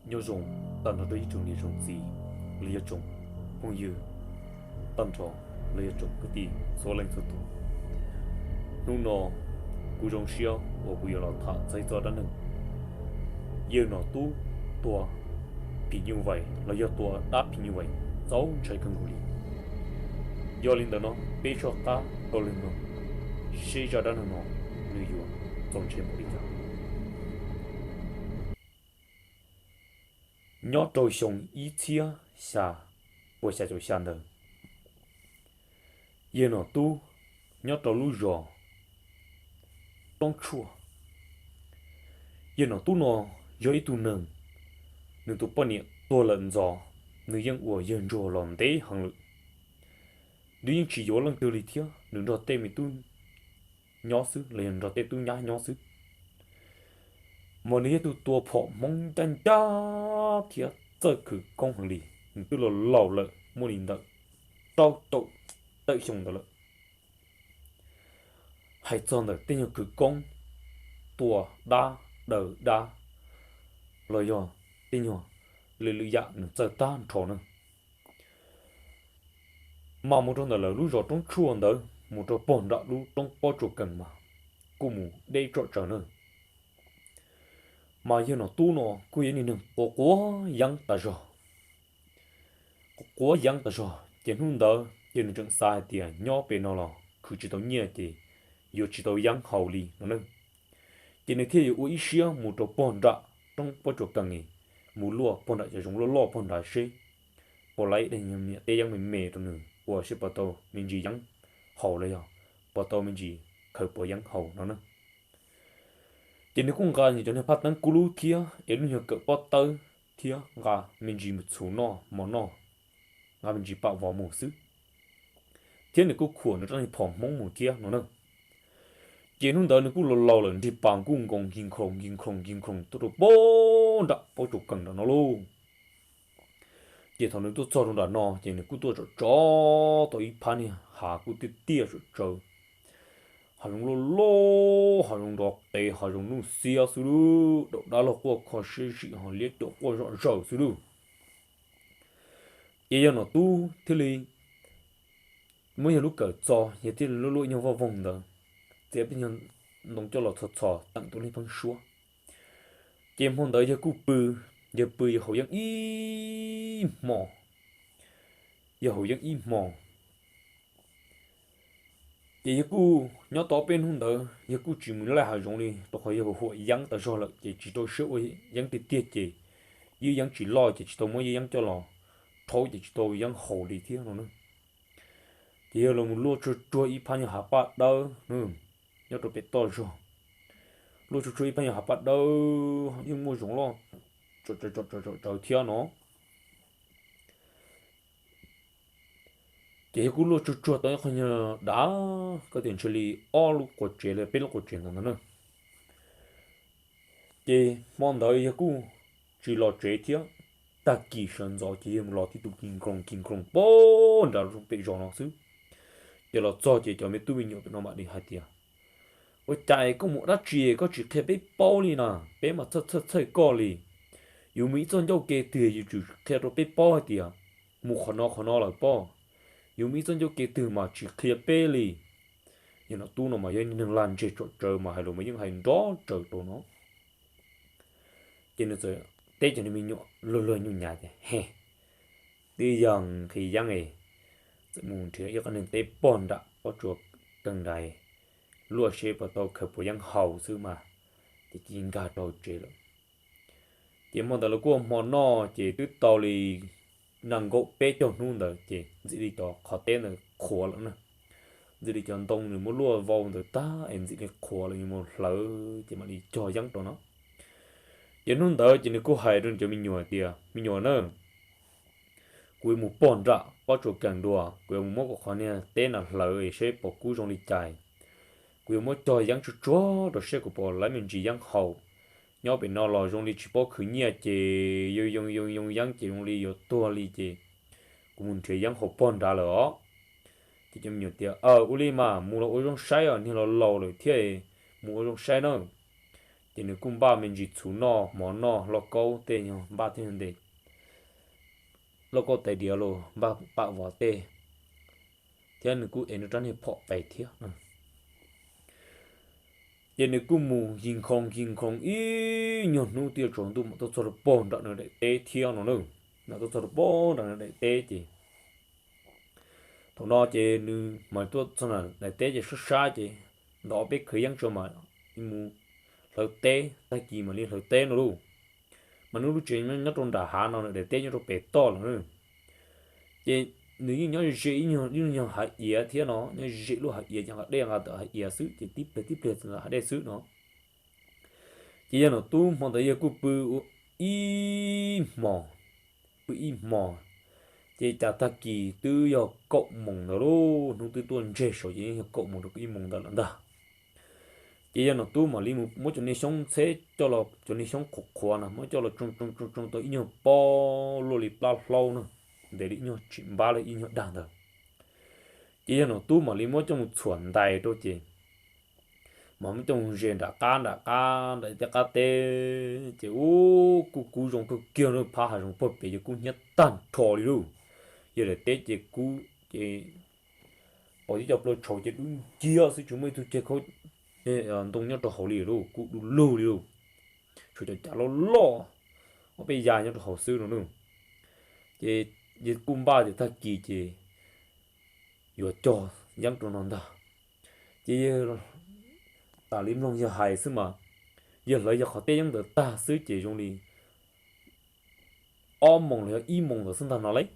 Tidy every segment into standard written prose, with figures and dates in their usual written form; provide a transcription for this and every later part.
nhớ dùng tận nó đấy trồng đi trồng gì lấy trồng cũng như tận trồng lấy trồng cái gì số lần số tuổi nung nọ cú trồng xíu và cú yêu là thà xây cho đó nên yêu nó tu tua bị như vậy là yêu tua đã bị như vậy cháu chạy cần ngủ đi yêu linh đó nó bây giờ ta có linh nó xây cho đó nó người yêu trong chơi một đi cả nhớ trâu sống ý chia xa bữa xa trâu xa nữa yêu nó tu nhớ trâu lú rò trong chua yêu nó tu nó yêu ít tu nương nương tu bao nhiêu tua lần giò nương yên của yên rò lòng đấy hàng lực nếu như chỉ yêu lần từ lý thiếu nương rò tê mi tu nhỏ xứ liền rò tê tu nhá nhỏ xứ mà nếu tu tua phò mong chân cha thì giờ cứ công hàng lì tu là lẩu lợ mua linh đợt tao tao tự dùng đó lợ hay chọn được tên như cứ công tua đa đờ đa lời do tên như lời lựa dạ nữa giờ tan trò nữa mà một trong đó là lú rõ trong chuồng đó một trong bọn đạo lú trong bao chỗ cần mà cô mù đây trọ trở nữa mà giờ nó tu nó cô yên nữa có yang ta rồi có yang ta rồi tiền hôm đó giờ nó trong sai thì nhỏ bên nó là cứ chỉ tao nhẹ thì giờ chỉ tao yang hậu li nó nữa thì này thì có ý xia một trong bọn đạo trong bao chỗ cần này một lúa bọn đạo chỉ dùng lúa bọn đạo xí bỏ lấy để nhầm nhẹ tây yang mình mè trong nữa của ship bảo tàu mình chỉ yang hậuเลยbảo tàu mình chỉ khởi bỏ yang hậu nó nữa chỉ nếu không cần thì cho nên phát tán cú lú kia em nhiều cỡ bảo tàu kia gà mình chỉ một số nọ món nọ gà mình chỉ bảo vào một xứ thế này cú khuẩn nó trong thì phỏng mông một kia nó nữa chỉ hôm đó nó cú lâu lần thì bằng cú gồng kinh khủng tôi được bố đã bao chục cần đó nó luôn chỉ thằng nó tôi cho trong đó nó chỉ nó cú tôi cho tôi ít pan nha hà cú tiệt tiệt rồi hà dùng lô hà dùng đọt tê hà dùng nung xia xứ đó đó là qua khó sĩ hà liệt đó qua rõ rõ xứ vậy giờ nó tu thế li mới giờ lúc cởi cho giờ thì lô lô nhau vào vòng đó giờ bây giờ nông cho lọ thật thọ tặng tôi lên phân xúa game hôm đó giờ cú giờ giờ hậu giang im mò giờ hậu giang im mò giờ cú nhớ tao bên hôm đó giờ cú chỉ muốn lại hà giống đi tôi hỏi giờ hội giang tại sao lại chỉ tôi sợ ơi giang tiệt tiệt gì như giang chỉ lo chỉ tôi mới giang cho lo thôi chỉ tôi giang hậu đi thiếu nó nữa giờ là một lúa cho ít pan nhà hạt bát đâu nhớ tôi biết to rồi lúa cho ít pan nhà hạt bát đâu nhưng mua giống lo cho thiếu nó chỉ cú lúa cho tới khi đã có tiền xử lý all lúc của chuyện là biết lúc của chuyện rồi nữa chỉ mong đợi giờ cú chỉ lo chuyện thiếu ta kỳ sinh rồi chỉ lo thì tụ kinh khủng bố đã rồi bị rồi nó xứ giờ là cho mấy tụi mình nhớ nó mà đi hai tiền ôi chạy có một đất gì có chỉ thêm bé bao đi nè bé mà chơi co đi dù mỹ dân dâu kê tiền dù chỉ thêm rồi bé bao hai tiền một khó nó là bao dù mỹ dân dâu kê tiền mà chỉ thêm bé đi nhưng nó tu nó mà dân đừng làm chơi trò mà hay là mấy những hành đó trò tụi nó cho nên giờ tết cho nên mình nhọ lôi nhung nhà thế hè đi dần thì dần này muốn thì yêu con nên tết bòn đã có chuột từng đại lúa xe vào tàu khởi bộ giang hậu xứ mà thì chỉ cả tàu chế rồi chỉ mong là của món nọ chỉ từ tàu thì năng gỗ bé cho luôn rồi chỉ đi tàu khó tên là khó lắm nè đi chọn tông thì muốn lúa vào rồi ta em đi khó là như một lỡ chỉ mà đi cho giang tàu nó chỉ luôn đó chỉ là cô hay rồi cho mình nhỏ nữa cuối một bọn ra bao chỗ càng đùa cuối một mốc của này tên là lợi sẽ bỏ cú trong lịch chạy cuối một trò giang chút chúa rồi sẽ của bỏ lại mình chỉ giang hậu nhau bên nó là trong lịch chỉ bỏ khử nhẹ chỉ dùng giang chỉ trong lịch dùng tua lịch chỉ của mình chỉ giang hậu bọn ra rồi thì trong nhiều tiền uli mà mua là ở trong sai à nên là lâu rồi thì mua ở trong sai nữa chỉ nếu cũng ba mình chỉ chú nọ món nọ lo câu tê nhau ba thế này lo câu tê điều lo ba ba vỏ tê thế nên cũng em nó tránh hiệp họ phải thế giờ nếu cũng mù nhìn không ý nhon nu tiêu chuẩn tu mà tôi cho được bồn đợt nữa để tê theo nó nữa là tôi cho được bồn đợt nữa để tê chỉ thằng nó chỉ nu mà tôi cho là để tê chỉ xuất xa chỉ đó biết khởi yang cho mà mù lợi tê ta gì mà liên lợi tê nó luôn mà nó lúc chuyện nó trong đà hà nó để tê nó bể to nữa chỉ nếu như nhau dễ nhau hại ý thế nó nhau dễ luôn hại ý chẳng hạn đây là hại ý xứ chỉ tiếp là hại đây xứ nó chỉ là nó tu mà thấy cái bự y mò chỉ chả ta kỳ tư yo cộng mong đó luôn nó tư tuần chế số gì cộng mong được y mong đó là chỉ là nó tu mà li một chỗ này sống sẽ cho là chỗ này sống khổ khổ nè mới cho là trong tới nhau po lô li plau plau nữa để đi nhau chìm ba lại nhau đàn rồi chỉ là nó tu mà li một trong chuẩn đại đôi chị mà một trong riêng đã can để cho cá tê chỉ u cú dùng cái kia nó phá hàng dùng bớt bị cú nhất tan thò đi luôn giờ để tê chỉ cú chỉ ở đi chụp rồi chầu chỉ đúng chia sự chúng mình tu chỉ có đông nhất là hậu lì luôn cú đủ lâu đi luôn rồi cho chả lo ở bây giờ nhất là hậu sư nữa chỉ cung ba thì ta kỳ chỉ vừa cho dân trong nó đó chỉ ta lim long giờ hài xứ mà giờ lấy giờ họ tê dân được ta xứ chỉ trong đi om mong là im mong là sinh thành nó lấy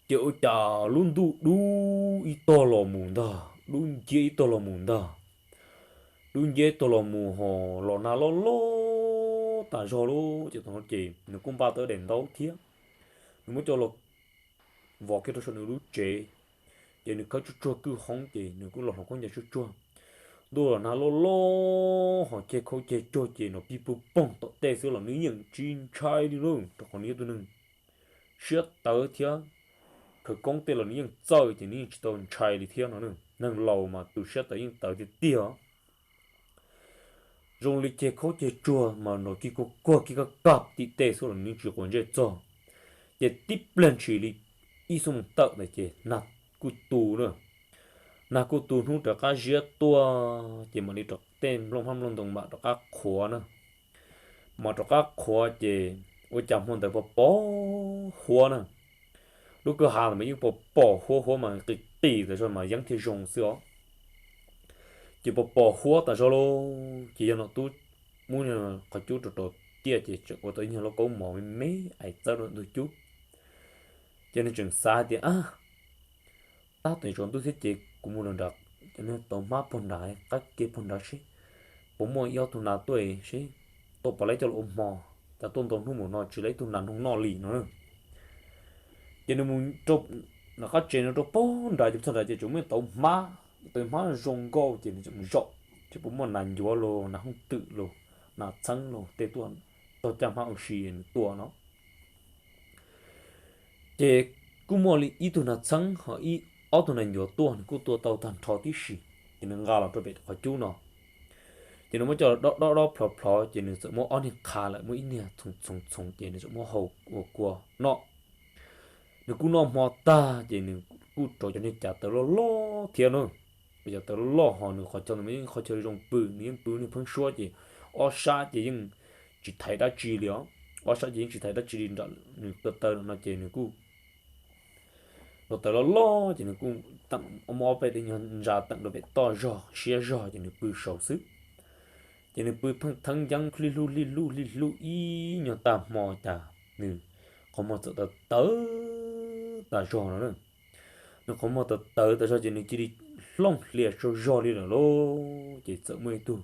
chịu trả luôn đu ít to lò mùn đó đu dễ ít to lò mùn đó đu dễ to lò mùn họ lò na lo ta cho lo chỉ thằng nó chỉ nó cũng ba tới đèn đấu thiệt nó mới cho lò vỏ cái đó cho nó lú chế giờ nó có chút chua cứ hóng thì nó cũng lọt con nhà chút chua đôi là nó lo họ chơi khâu chơi chua chơi nó bị bung bong tọt tê xíu là nữ nhân chín trai đi luôn cho con nhớ tôi nưng xét tới thiệt cái công ty là nữ nhân chơi thì nữ nhân chỉ tồn trai đi thiệt nó nưng nâng lâu mà từ xét tới những tới thì tiệt rồi lịch chơi khâu chơi chua mà nó kia có qua kia có cặp thì tê xíu là nữ nhân chỉ còn chơi cho để tiếp lên chỉ đi ý xong tự để chơi nạt cú tù nữa nạt cú tù không được cái giết tua chỉ mà đi được tên long ham long đồng bạc được các khóa nữa mà được các khóa chỉ ôi chăm hôn tới bỏ khóa nữa lúc cơ hàng mà những bỏ khóa mà cái tỷ rồi mà vẫn thì dùng xíu chỉ bỏ khóa tại sao lo chỉ cho nó tu muốn là có chút rồi kia chỉ cho có tới như nó có mỏ mấy ai tới rồi đôi chút cho nên chừng xa thì ta tự chọn tôi thích chị cũng muốn được cho nên tôi má phần đại các kia phần đại sĩ bố mồi yêu tôi nào tuổi sĩ tôi bảo lấy cho ôm mò ta tôn không muốn nói chỉ lấy tôi nằm không nói lì nữa cho nên muốn chụp nó các chuyện nó chụp bốn đại chụp sao đại chỉ chúng mình tôi má rong go chỉ chụp rộng chỉ bố mồi nằm chúa lô nó không tự lô nó trắng lô tê tuần tôi chăm họ xuyên tua nó chỉ cũng mua li ít tu nát trắng họ ít ở tu này nhiều tuần cũng tua tàu thành thọ tí xì chỉ nên gà là tôi bị họ chú nó chỉ nó mới cho đó phò chỉ nên sợ mua ăn thì khá lại mỗi nè thùng chỉ nên sợ mua hậu của nó nếu cũng nó mò ta chỉ nên cũng trò cho nên trả tờ lo thiệt nữa bây giờ tờ lo họ nữa họ cho nó họ chơi trong bự nên phân số chỉ ở xa chỉ thấy đã chỉ liệu ở xa chỉ thấy đã chỉ định đó tờ nó chỉ nên cũng rồi tới lo chỉ nên cũng tặng mua về để nhận ra tặng được về to rõ xia rõ chỉ nên bự sầu sức chỉ nên bự thằng dân li lu ý nhỏ ta mò ta nè không mò tới ta rõ nữa nó không mò tới rõ chỉ nên chỉ đi long liệt rõ đi là lo chỉ sợ mày tu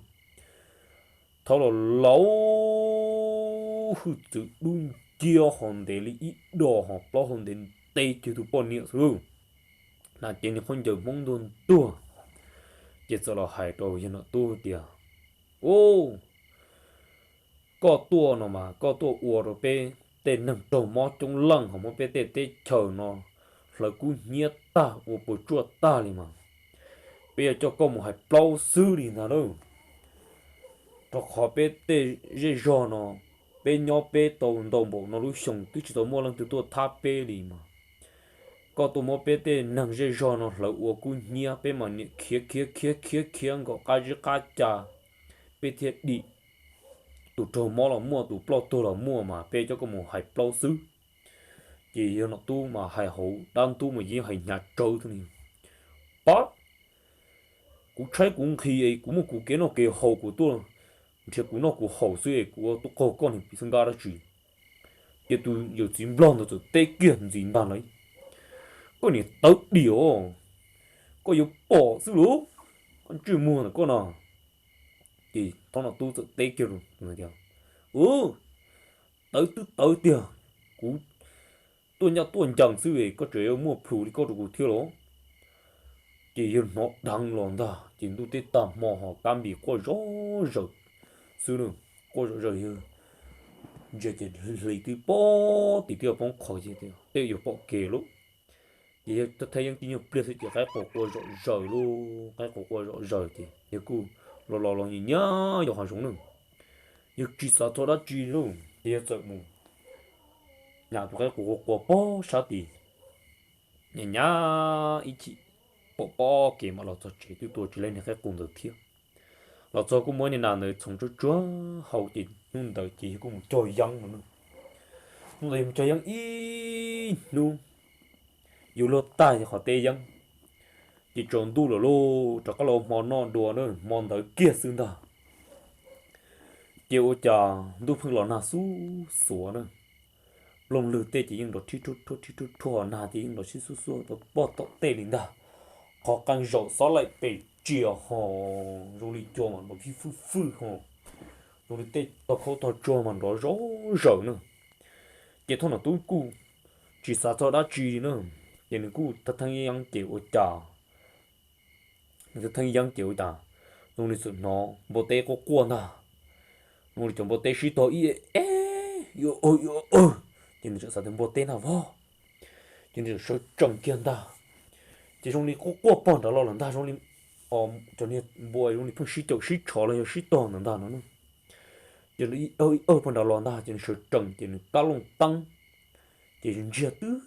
thâu là lâu hụt tự đun chia hòn để lý ít đồ học lo hòn đến tây chưa tụ bọn nhiêu rồi là trên này không chờ mong đồn tua chỉ sợ là hải đồ cho nó tua tiệt ô có tua nó mà có tua uo rồi pe tên nằm trầu mó trong lăng không có pe tê chờ nó là cú nhiệt ta uo bồi chua ta đi mà bây giờ cho có một hải bao sư đi nào đâu cho khó bé tê dễ giò nó bé nhỏ bé tàu tàu bộ nó lúc sống tôi chỉ tàu mua lần từ tôi tháp bé đi mà có tàu mua bé tê nâng dễ giò nó là uo cú nhia bé mà nhia kia ngọ cá chả bé thiệt đi tụ trâu mua là mua tụ plau tôi là mua mà bé cho có một hai plau xứ chỉ nó tu mà hai hậu đang tu mà chỉ hai nhà trâu thôi nè bắt cú trái cũng khi ấy cũng một cú cái nó cái hậu của tôi thì cũng nó cũng hậu suy của tôi có con thì bị sinh ra đó chứ giờ tôi giờ chín blond rồi tê kiện gì bạn lấy có này tớ điều có yêu bỏ xíu lú con chưa mua là con nào thì tao là tôi tự tê kia rồi người theo tới tiền cú tôi nhớ tôi chẳng xíu ấy có chuyện mua phụ đi có được thiếu lắm chỉ yêu nó đăng lon ta chỉ tôi tê tạm mò họ cam bị có rõ rồi xíu nữa có rõ rồi giờ thì lấy từ bỏ thì tiêu phong khỏi gì tiêu tiêu yêu bỏ kề lúc giờ tôi thấy những tin nhắn plei thì cái bỏ qua rồi luôn cái bỏ qua rồi thì giờ cô lo nhìn nhá giờ hàng sống nữa giờ chỉ sợ thôi đã chỉ luôn giờ sợ mù nhà tôi cái của bỏ sao thì nhà nhá ít chỉ bỏ kề mà lo cho chỉ tôi chỉ lên cái cùng được thiếu lo cho cũng mỗi ngày nào nữa从这抓好点弄到chỉ cũng cho young nữa弄到cho young ít luôn yêu lo tai thì họ tê young chỉ tròn tu rồi lô cho các lô mòn non đùa nữa mòn tới kia xương ta chiều chờ tu phương lò na su sủa nữa lồng lử tê chỉ những đồ thi chút thua na thì những đồ chi su su đồ bỏ tọt tê linh ta họ càng rộng xóa lại bể chiều họ rồi đi cho mà một cái phư họ rồi đi tê tao khó tao cho mà nó rõ rỡ nữa chỉ thôi là tôi cu chỉ sao cho đã chi nữa chỉ nên cu ta thằng yang chiều chờ ta thằng yang chiều chờ rồi đi sự nó bộ tê có quan à rồi đi chọn bộ tê sĩ to ý yo chỉ nên sao thêm bộ tê nào vô chỉ nên số trồng kiên ta chỉ trong đi có qua bọn đó là ta trong đi cho nên bồi trong đi phong sĩ chậu sĩ chó là sĩ to là ta nữa chỉ nên bọn đó là ta chỉ nên số trồng chỉ nên ta lông tăng chỉ nên chia tứ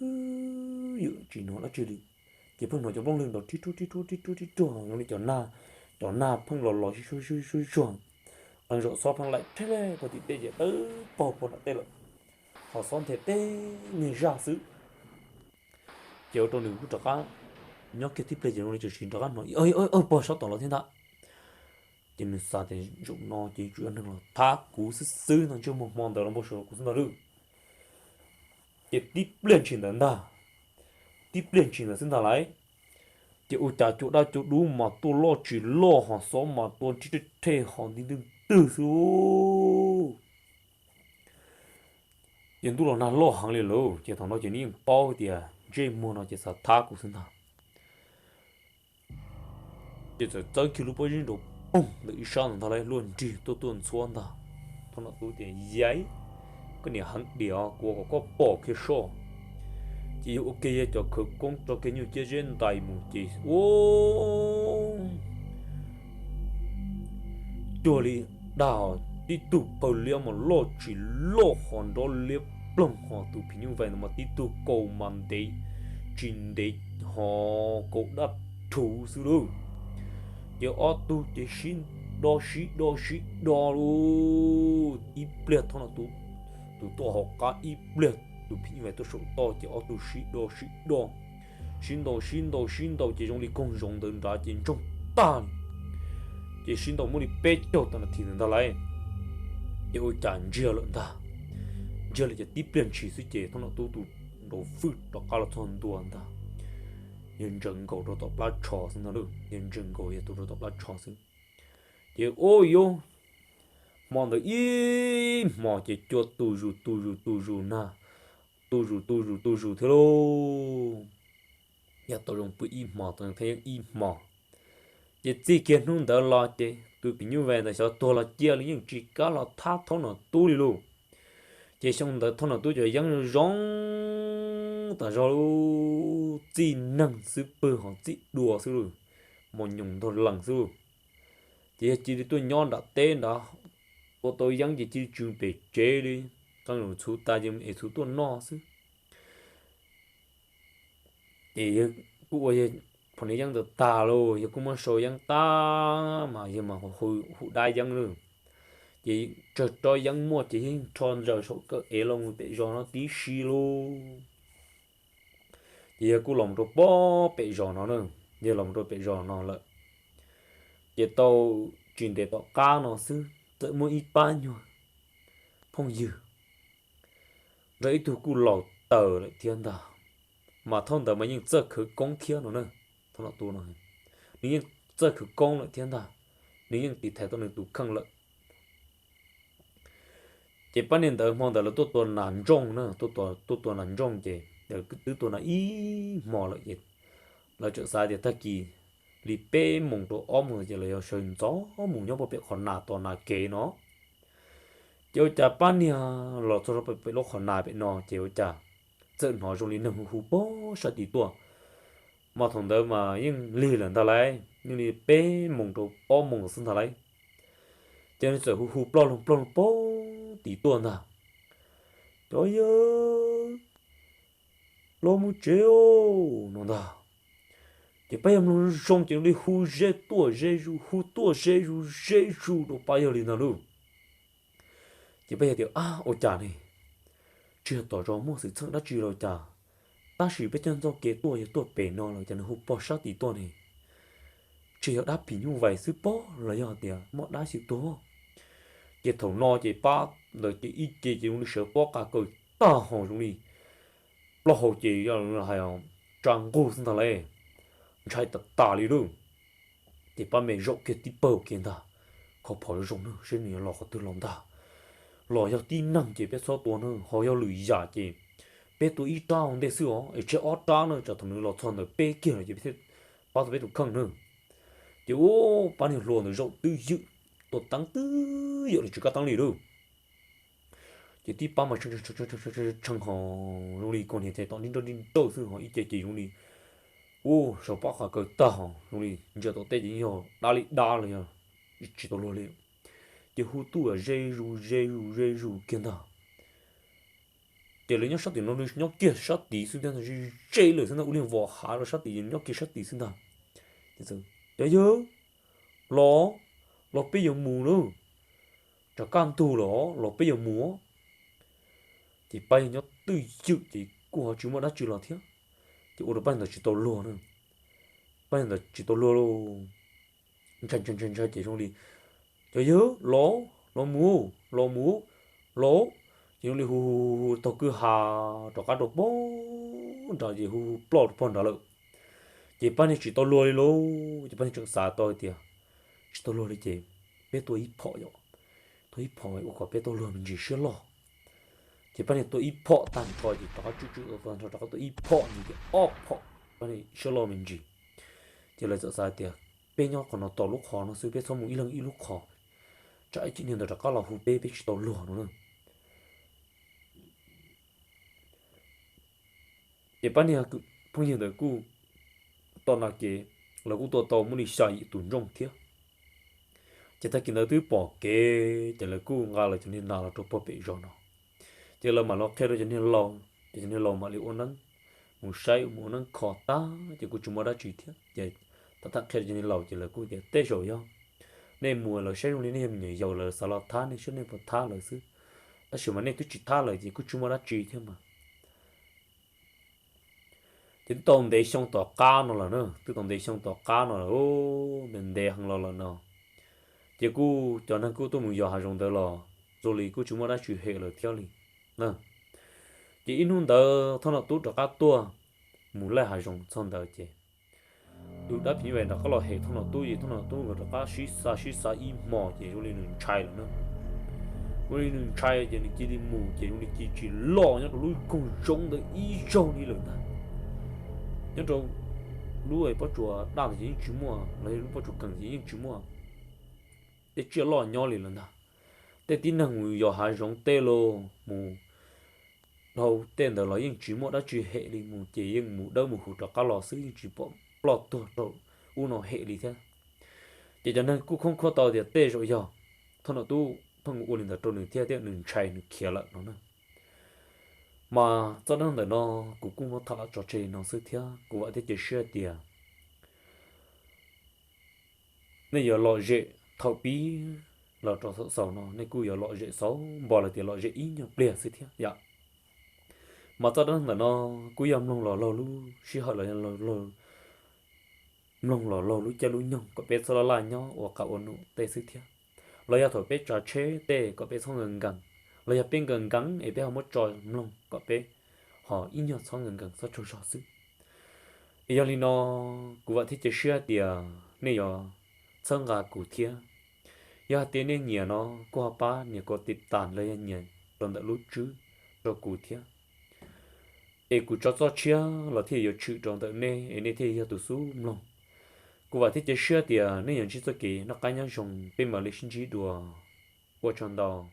chỉ nó là chỉ đi chỉ phong nói cho bông lên đó tít trong đi cho na phong lò xui anh rồi so phong lại thế này có thì tê chỉ bỏ là tê rồi họ son thế tê người ra xứ chiều trong đường cũng cho cá nhóc cái tiếp lấy nó chỉ xin cho cá nói ơi bỏ sao tao lo thế ta chỉ mình sao thì dùng nó chỉ chuyện là thác cú xứ nó chưa một món đó là một số cú nó được chỉ tiếp lên chuyện đó là xin ta lại chỉ ủi chả chỗ đó chỗ đủ mà tôi lo chỉ lo họ số mà tôi chỉ thế họ đi đừng từ số hiện tôi là nó lo hàng liền luôn chỉ thằng nó chỉ niệm bao thì chỉ mua nó chỉ sợ thác của xin ta chỉ sợ tới khi lúc bây giờ đồ bung để sang thằng này luôn chỉ tôi tuần xuân ta thằng nó tôi tiền giấy cái này hàng điều của có bỏ cái số chỉ ok cho cực công cho cái nhiều chơi trên tay một chỉ cho đi đào đi tụ cầu liêm mà lo chỉ lo hòn đó liệp plong họ tụ pin như vậy mà đi tụ cầu màn đấy chín đấy họ cầu đắt thủ sư đâu giờ ở tụ chỉ xin đo luôn ít bẹt thôi là tụ to họ cả ít bẹt tụ pin như vậy tôi số to chỉ ở tụ xin đo chỉ trong đi công dụng đơn ra chỉ trong ta chỉ xin đo muốn đi bê cho tao là thì nên ta lại yêu chẳng chia lợn ta chia là chỉ tiếp liền chỉ suy chế thằng nào tu đồ phức đó cả là thằng tuần ta nhân dân cầu đó tập lá trò xin nó được nhân dân cầu ya tu đó tập lá trò xin chỉ ôi yo mòn được im mò chỉ cho tu rù na tu rù thế luôn ya tao dùng bự im mò tao thấy im mò chỉ kiến không đỡ lo chứ tôi bị như vậy là sao tôi là chia những chỉ cá là thắt thon nó tôi luôn chỉ xong đỡ thon nó tôi chỉ giống rong ta rồi luôn chỉ năng super họ chỉ đùa xíu rồi một nhung thôi lằng xíu chỉ đi tôi nhon đã tên đó ô tô yang gì chỉ chuẩn bị chế đi con rồi chú ta dùng để chú tôi no chứ thì cụ ấy phần này yang được ta rồi giờ cũng mà số yang ta mà giờ mà hồi hồi đại yang rồi thì cho yang mua chỉ tròn giờ số cái ấy lòng bị cho nó tí xí luôn thì giờ cũng lòng rồi bó bị cho nó nữa giờ lòng rồi bị cho nó lại giờ tàu chuyển để tàu cá nó chứ tự mua ít bao nhiêu không dư rồi tụi cụ lẩu tờ lại thiên đạo mà thông tờ mà những giờ khử công kia nó nữa thông là tụ nó những giờ khử công lại thiên đạo những tỷ thái tụ này tụ khăng lại chỉ bắt nên tờ mong tờ là tụ nản rong nữa tụ nản rong chỉ để cứ tụ là ý mò lại gì là chỗ sai thì ta kỳ li bê mong tụ ôm người chỉ là sơn gió mong nhau bảo bị còn nà tụ nà kế nó chiều chả ban nha lọt cho nó bị lỗ còn nà bị nó chiều chả trận họ trong lý nâng hú bó sợ tí tua mà thằng đó mà nhưng lì lần ta lấy nhưng lì bê mong tụ ôm mong xin ta lấy cho nên sợ hú hú plong bó tí tua nè trời ơi lo mu chéo nó da chỉ bây giờ nó trong tiếng đi hú dê ru hú tua dê ru nó bây giờ liền nào luôn chỉ bây giờ điều ôi chà này chưa tỏ rõ một sự thật đã chưa rồi chà ta chỉ biết chân do kế tuổi bể nó là cho nó hú bỏ sát tí tua này chỉ đã bị như vậy sư bó là do tiền mọi đã chịu tố chỉ thầu no chỉ ba rồi chỉ ít chỉ dùng đi sửa bó cả cười ta hòn dùng đi lo hậu chỉ là hay không trang cố sinh thằng này chạy tập tả đi luôn thì ba mẹ rộng kia tí bầu kia ta khó bỏ rộng nữa xin nhiều lo có từ lòng ta lo giao tin năng chỉ biết số tuổi nữa họ giao lùi giả chỉ biết tuổi ít trao để xưa ở chế ót trao nữa cho thằng nữa lo chọn được bé kia là chỉ biết bao giờ biết được không nữa chỉ ô bao nhiêu luôn nữa rộng tư dự tổ tăng tư dự là chỉ có tăng lì đâu chỉ tí ba mà chẳng họ luôn đi còn hiện tại tao đi đâu xưa họ ít chỉ luôn đi ô sao bác họ cứ ta họ luôn đi giờ tao tết gì họ đa rồi chỉ tao luôn liền chỉ hút tu ở dây ru kia nào để lấy nhóc sát thì nó nhóc kia sát tí xưa đang dây rồi xưa nó uống vỏ há rồi sát tí nhóc kia sát tí xưa nào thế giờ đấy chứ lo bây giờ mù nữa cho can tu lo bây giờ mù thì bay nhóc tư chịu thì của chúng mà đã chịu là thế thì ở bên đó chỉ tao lùa nữa bên đó chỉ tao lùa luôn chân chỉ trong đi trời ơi lo mù chỉ trong đi hu tao cứ hà cho cá đồ bó rồi gì hu plot pon đó luôn chỉ bên này chỉ tao lùa đi luôn chỉ bên này trường xa tôi thì chỉ tao lùa đi chị biết tôi ít phò vậy có biết tao lùa mình chỉ sửa lo chỉ bên này tôi ít phò tàn thôi thì đó chú ở phần sau đó tôi ít phò như cái phò bên này sửa lo mình chỉ là sợ thì bên nhau còn nó tỏ lúc khó nó sẽ biết xong một ít lúc khó trái chỉ nên là có là hụt biết tỏ lùa nữa thì bên này phong nhiên là cứ tao là cái là cứ tao muốn đi xài tụi rong thế chỉ ta kiến thứ bỏ cái chỉ là cứ ngã là cho nên nào là tôi bỏ bị rồi nó chỉ là mà nó theo cho nên lo mà liệu nó muốn say muốn nó khó ta chỉ cứ chúng ta đã chỉ thế vậy ta thắc theo cho nên lo chỉ là cứ để tết rồi nhau nên mùa là say luôn nên nhiều dầu là sao là tha nên cho nên phải tha là xứ ta chỉ mà nên tôi chỉ tha là chỉ cứ chúng ta đã chỉ thế mà chính tông để xong tỏ cá nó là nữa tôi tông để xong tỏ cá nó là ô mình để hàng lo là nó chỉ cú cho nên cú tôi muốn giờ hàng rong đó là rồi lì cú chúng ta đã chịu hệ là theo lì nè chỉ in hôm đó thằng nào tốt cho các tua muốn lại hàng rong xong đó chứ tôi đã bị vậy là có là hệ thằng nào tôi người ta xí xa im mò chỉ rồi lì nương chai là nữa rồi lì nương chai chỉ là chỉ đi mù chỉ rồi lì chỉ lo nhá rồi cùng rong đó ý rong đi lần này nhớ trong lũ ấy bắt chùa đào thì những chú mua lấy lũ bắt chùa cần gì những chú mua để chia lo nhau liền lần nào để tin rằng người giờ hai giống tê lô mù đâu tên đó là những chú mua đã chịu hệ đi mù chỉ những mù đâu mù hụt cho cá lò xứ những chú bỏ lọt tuột rồi u nó hệ đi thế chỉ cho nên cũng không có tàu thì tê rồi giờ thôi là tu thằng u linh là trâu nửa theo theo nửa chạy nửa kia lợn nó nè mà cho nên là nó cũng có thật là trò chơi nó sự theo cũng vậy thì chỉ sửa tiền nên giờ lọ dễ thầu bí là trò sợ sầu nó nên cứ giờ lọ dễ xấu bỏ là tiền lọ dễ ít nhau bia sự theo dạ mà cho nên là nó cứ yam long lò lò lu xí họ là lò lò long lò lò lu cha lu nhông có bé sao là nhau hoặc cả ôn nụ tê sự theo lo ya thổi bé trò chế tê có bé xong gần gần lo ya bên gần gắn ấy bé không mất trò long có bé họ ít nhau xong gần gần sao trò trò sự giờ li nó cũng vậy thì chỉ sửa tiền nên giờ xong gà cụ thiê giờ tiền nên nhiều nó qua ba nhiều có tiệm tàn lấy nhiều còn đã lúc chứ cho cụ thiê ê cụ cho chia là thì giờ chữ trong tự nên nên thì giờ tụi số long cụ vậy thì chỉ sửa tiền nên giờ chỉ cho kỹ nó cá nhân dùng bên mà lấy sinh chỉ đùa qua trong đó